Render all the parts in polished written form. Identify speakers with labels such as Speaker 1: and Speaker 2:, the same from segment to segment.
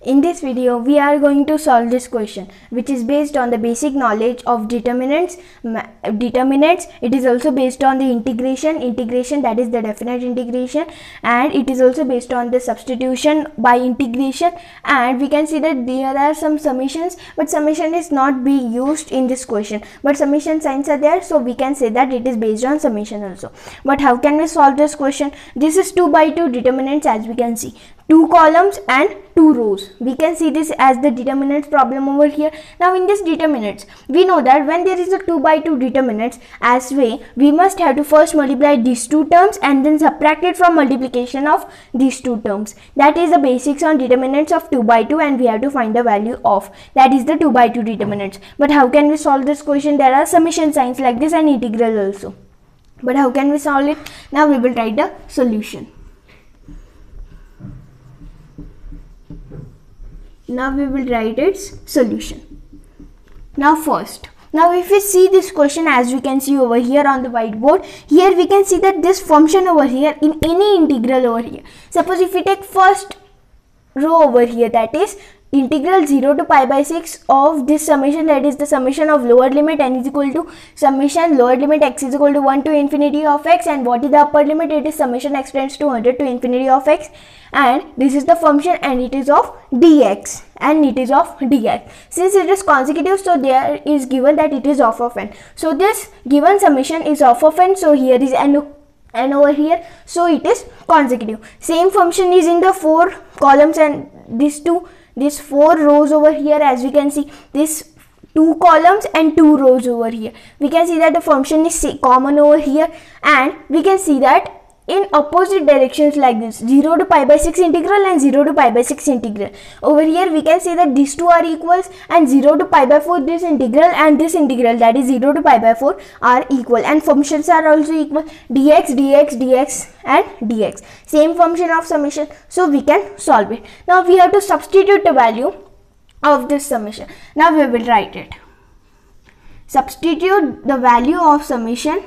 Speaker 1: In this video, we are going to solve this question, which is based on the basic knowledge of determinants. It is also based on the integration, that is the definite integration, and it is also based on the substitution by integration. And we can see that there are some summations, but summation is not being used in this question, but summation signs are there, so we can say that it is based on summation also. But how can we solve this question? This is 2 by 2 determinants, as we can see. 2 columns and 2 rows. We can see this as the determinants problem over here. Now in this determinants, we know that when there is a 2 by 2 determinants as way, we must have to first multiply these two terms and then subtract it from multiplication of these two terms. That is the basics on determinants of 2 by 2, and we have to find the value of, that is the 2 by 2 determinants. But how can we solve this question? There are summation signs like this and integral also. But how can we solve it? Now we will write the solution. Now we will write its solution. Now if we see this question, as we can see over here on the whiteboard, here we can see that this function over here in any integral over here. Suppose if we take first row over here, that is integral 0 to pi by 6 of this summation, that is the summation of lower limit n is equal to summation lower limit x is equal to 1 to infinity of x, and what is the upper limit? It is summation x tends to 100 to infinity of x, and this is the function and it is of dx and it is of dx. Since it is consecutive, so there is given that it is of n. So this given summation is of n, so here is n over here, so it is consecutive. Same function is in the 4 columns and these 4 rows over here. As we can see, this 2 columns and 2 rows over here. We can see that the function is common over here, and we can see that in opposite directions like this, 0 to pi by 6 integral and 0 to pi by 6 integral. Over here we can say that these two are equals, and 0 to pi by 4 this integral and this integral, that is 0 to pi by 4, are equal, and functions are also equal, dx, dx, dx and dx. Same function of summation, so we can solve it. Now we have to substitute the value of this summation. Now we will write it. Substitute the value of summation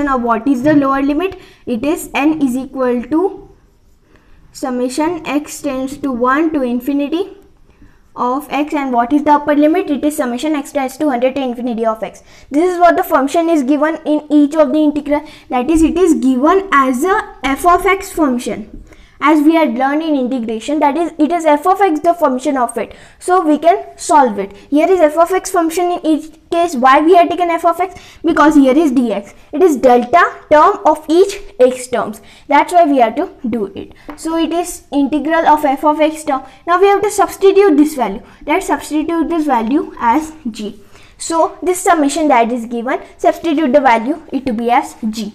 Speaker 1: of what is the lower limit? It is n is equal to summation x tends to 1 to infinity of x, and what is the upper limit? It is summation x tends to 100 to infinity of x. This is what the function is given in each of the integral, that is it is given as a f of x function. As we had learned in integration, that is it is f of x the function of it, so we can solve it. Here is f of x function in each case. Why we have taken f of x? Because here is dx, it is delta term of each x terms, that's why we have to do it. So it is integral of f of x term. Now we have to substitute this value. Let's substitute this value as g. So this summation that is given, substitute the value it to be as g.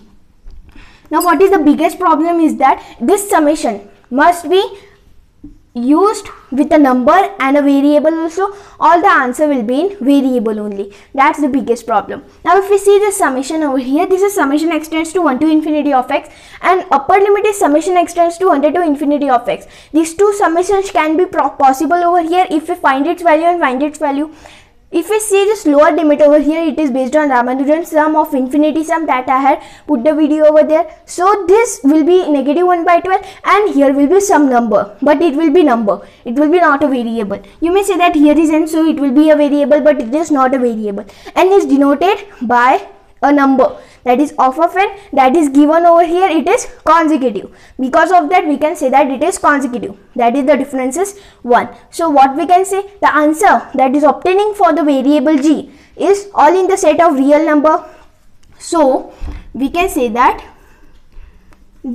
Speaker 1: Now what is the biggest problem is that this summation must be used with a number and a variable also, or the answer will be in variable only. That's the biggest problem. Now if we see this summation over here, this is summation x tends to 1 to infinity of x, and upper limit is summation x tends to 100 to infinity of x. These two summations can be possible over here if we find its value and find its value. If we see this lower limit over here, it is based on Ramanujan sum of infinity sum, that I had put the video over there. So this will be negative 1 by 12, and here will be some number, but it will be number, it will be not a variable. You may say that here is n, so it will be a variable, but it is not a variable. N is denoted by a number, that is of n, that is given over here, it is consecutive. Because of that we can say that it is consecutive, that is the difference is 1. So what we can say, the answer that is obtaining for the variable g is all in the set of real number. So we can say that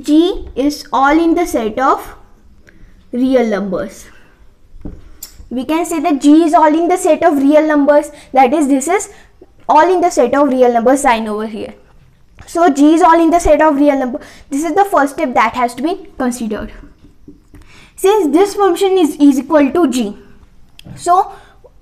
Speaker 1: g is all in the set of real numbers. We can say that g is all in the set of real numbers, that is this is all in the set of real number sign over here. So g is all in the set of real number. This is the first step that has to be considered. Since this function is equal to g, so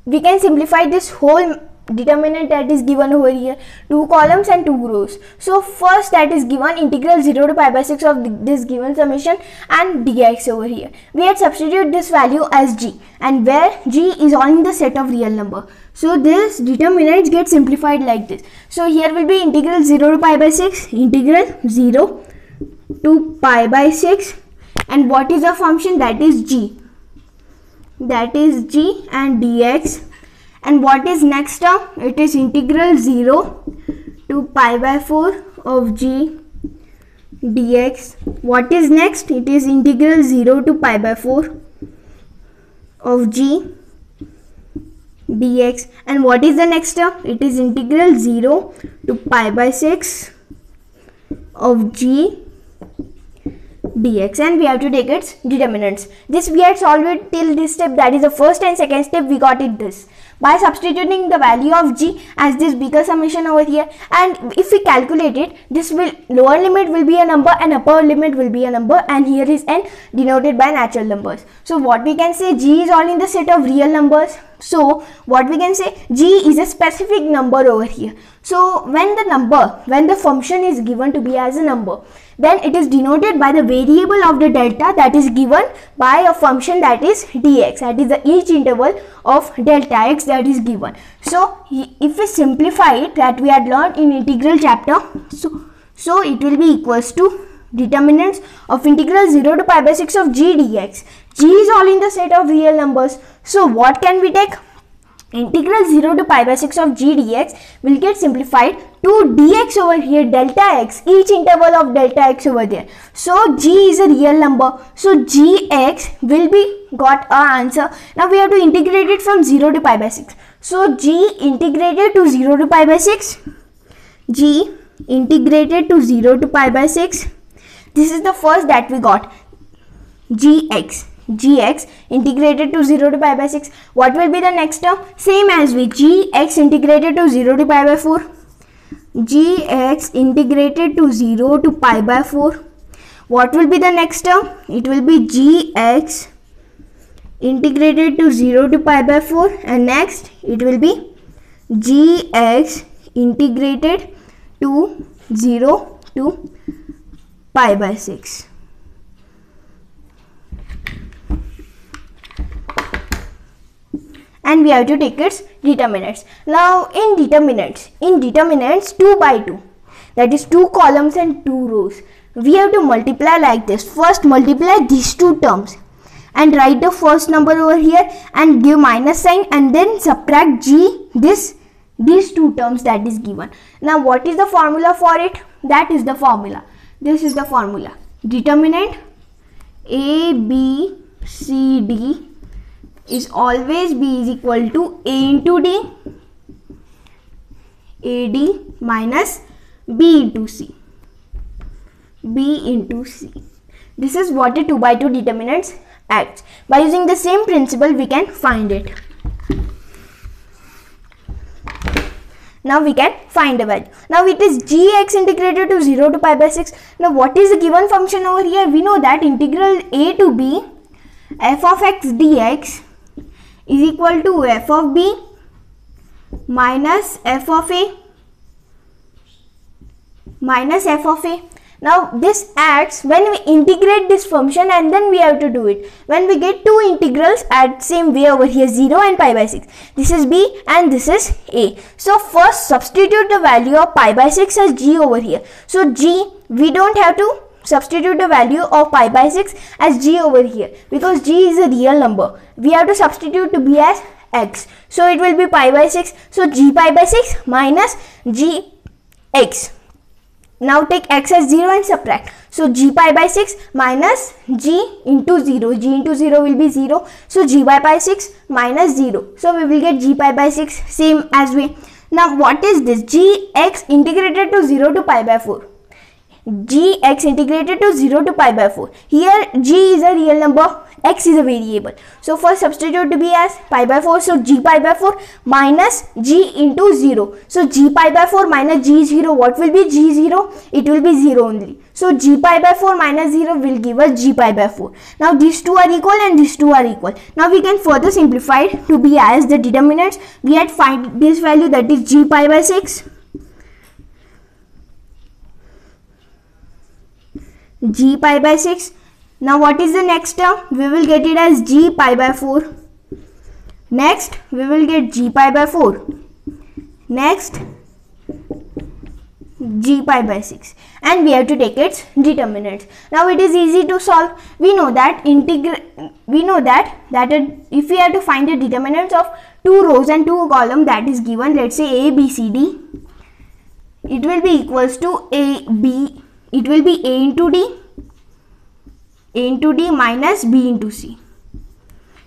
Speaker 1: we can simplify this whole determinant that is given over here, 2 columns and 2 rows. So first that is given integral 0 to pi by 6 of this given summation and dx over here. We had substituted this value as g, and where g is all in the set of real number. So this determinants get simplified like this. So here will be integral 0 to pi by 6, integral 0 to pi by 6, and what is the function? That is g. That is g and dx. And what is next term? It is integral 0 to pi by 4 of g dx. What is next? It is integral 0 to pi by 4 of g dx. And what is the next term? It is integral 0 to pi by 6 of g dx, and we have to take its determinants. This we had solved it till this step, that is the first and second step. We got it this by substituting the value of g as this bigger summation over here, and if we calculate it, this will lower limit will be a number and upper limit will be a number, and here is n denoted by natural numbers. So what we can say, g is all in the set of real numbers. So what we can say, g is a specific number over here. So when the function is given to be as a number, then it is denoted by the variable of the delta that is given by a function that is dx, that is the each interval of delta x that is given. So if we simplify it, that we had learned in integral chapter, so it will be equals to determinants of integral 0 to pi by 6 of g dx. G is all in the set of real numbers. So what can we take? Integral 0 to pi by 6 of g dx will get simplified to dx over here, delta x, each interval of delta x over there. So g is a real number, so gx will be got our answer. Now we have to integrate it from 0 to pi by 6. So g integrated to 0 to pi by 6, g integrated to 0 to pi by 6. This is the first that we got, gx integrated to 0 to pi by 6. What will be the next term? Same as with gx integrated to 0 to pi by 4. Gx integrated to 0 to pi by 4. What will be the next term? It will be gx integrated to 0 to pi by 4, and next it will be gx integrated to 0 to pi by 6. And we have to take its determinants. Now in determinants 2 by 2, that is 2 columns and 2 rows, we have to multiply like this. First multiply these two terms and write the first number over here and give minus sign, and then subtract g, these two terms that is given. Now what is the formula for it? That is the formula. This is the formula. Determinant a, b, c, d is always b is equal to a into d, ad minus b into c, b into c. This is what a 2 by 2 determinants acts. By using the same principle, we can find it. Now we can find the value. Now it is gx integrated to 0 to pi by 6. Now what is the given function over here? We know that integral a to b f of x dx is equal to f of b minus f of a minus f of a. Now this acts when we integrate this function, and then we have to do it when we get two integrals at same way over here, 0 and pi by 6. This is b and this is a. So first substitute the value of pi by 6 as g over here. So g, we don't have to substitute the value of pi by 6 as g over here because g is a real number. We have to substitute to be as x. So it will be pi by 6. So g pi by 6 minus g x. Now take x as 0 and subtract. So g pi by 6 minus g into 0. G into 0 will be 0. So g pi 6 minus 0. So we will get g pi by 6 same as we. Now what is this? Gx integrated to 0 to pi by 4. Gx integrated to 0 to pi by 4. Here g is a real number, x is a variable. So first substitute to be as pi by 4. So g pi by 4 minus g into 0. So g pi by 4 minus g 0. What will be g 0? It will be 0 only. So g pi by 4 minus 0 will give us g pi by 4. Now these two are equal and these two are equal. Now we can further simplify it to be as the determinants. We had find this value, that is g pi by 6. G pi by 6. Now what is the next term? We will get it as g pi by 4 Next we will get g pi by 4. Next g pi by 6, and we have to take its determinants. Now it is easy to solve. We know that if we have to find the determinants of 2 rows and 2 columns that is given, let's say a b c d, it will be equals to a into d minus b into c.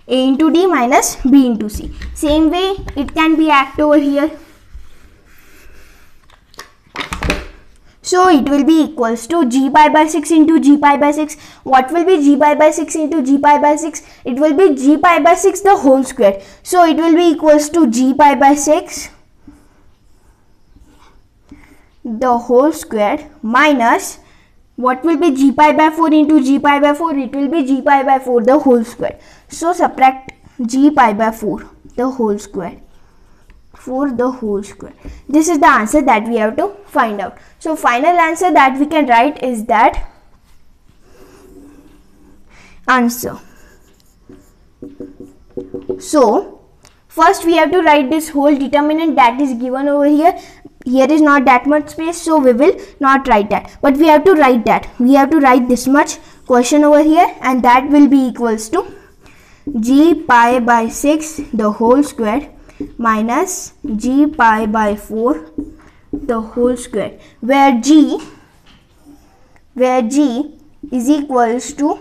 Speaker 1: A into d minus b into c. Same way it can be act over here. So it will be equals to g pi by 6 into g pi by 6. What will be g pi by 6 into g pi by 6? It will be g pi by 6 the whole square. So it will be equals to g pi by 6 the whole square minus, what will be g pi by 4 into g pi by 4? It will be g pi by 4 the whole square. So subtract g pi by 4 the whole square. 4 the whole square. This is the answer that we have to find out. So final answer that we can write is that answer. So first we have to write this whole determinant that is given over here. Here is not that much space, so we will not write that, but we have to write that. We have to write this much question over here, and that will be equals to g pi by 6 the whole square minus g pi by 4 the whole square, where g is equals to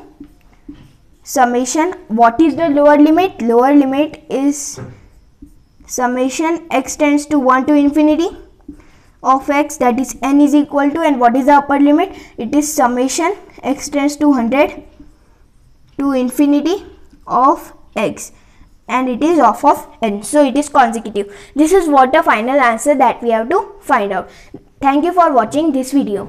Speaker 1: summation. What is the lower limit? Lower limit is summation x tends to 1 to infinity of x, that is n is equal to, and what is the upper limit? It is summation x tends to 100 to infinity of x, and it is of n, so it is consecutive. This is what the final answer that we have to find out. Thank you for watching this video.